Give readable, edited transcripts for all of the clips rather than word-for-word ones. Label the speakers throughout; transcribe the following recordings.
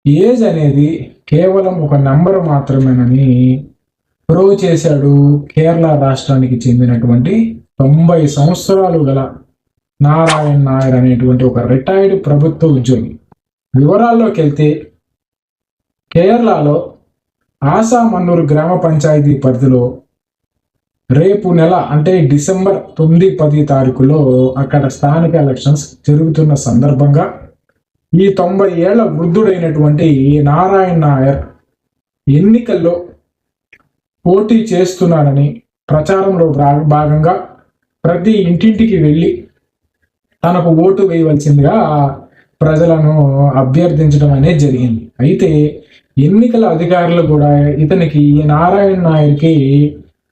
Speaker 1: Age అనేది కేవలం ఒక నంబర్ మాత్రమేనని ప్రూవ్ చేశాడు కేరళ రాష్ట్రానికి చెందినటువంటి 90 సంవత్సరాలు గల నారాయణ్ నాయర్ అనేటువంటి ఒక రిటైర్డ్ ప్రభుత్వ ఉద్యోగి. వివరాల్లోకి వెళ్తే కేరళలో ఆసామన్నూరు గ్రామ పంచాయతీ పరిధిలో రేపు నెల అంటే డిసెంబర్ 9, 10 తారీఖులో అక్కడ స్థానిక ఎలక్షన్స్ జరుగుతున్న సందర్భంగా ఈ 90 ఏళ్ల వృద్ధుడైనటువంటి నారాయణ్ నాయర్ ఎన్నికల్లో పోటీ చేస్తున్నాడని ప్రచారంలో భాగంగా ప్రతి ఇంటింటికి వెళ్ళి తనకు ఓటు వేయవలసిందిగా ప్రజలను అభ్యర్థించడం అనేది జరిగింది. అయితే ఎన్నికల అధికారులు కూడా ఇతనికి ఈ నారాయణ్ నాయర్కి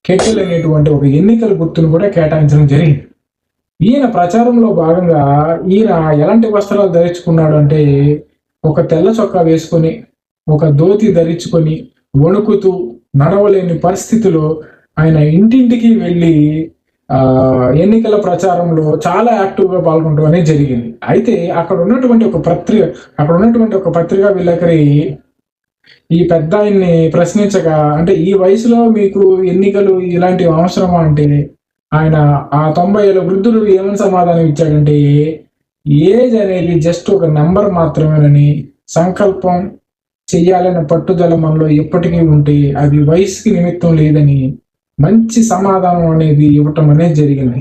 Speaker 1: కెటిల్ అనేటువంటి ఒక ఎన్నికల గుర్తును కూడా కేటాయించడం జరిగింది. ఈయన ప్రచారంలో భాగంగా ఈయన ఎలాంటి వస్త్రాలు ధరించుకున్నాడు అంటే ఒక తెల్ల చొక్కా వేసుకొని ఒక ధోతి ధరించుకొని వణుకుతూ నడవలేని పరిస్థితిలో ఆయన ఇంటింటికి వెళ్ళి ఎన్నికల ప్రచారంలో చాలా యాక్టివ్గా పాల్గొనడం అనేది జరిగింది. అయితే అక్కడ ఉన్నటువంటి ఒక పత్రికా విలేకరి ఈ పెద్ద ఆయన్ని ప్రశ్నించగా, అంటే ఈ వయసులో మీకు ఎన్నికలు ఇలాంటివి అవసరమా అంటే ఆయన ఆ 90 ఏళ్ళ వృద్ధుడు ఏమని సమాధానం ఇచ్చాడంటే, ఏజ్ అనేది జస్ట్ ఒక నెంబర్ మాత్రమేనని, సంకల్పం చెయ్యాలనే పట్టుదల మనలో ఎప్పటికీ ఉంటే అది వయసుకి నిమిత్తం లేదని మంచి సమాధానం అనేది ఇవ్వటం అనేది జరిగింది.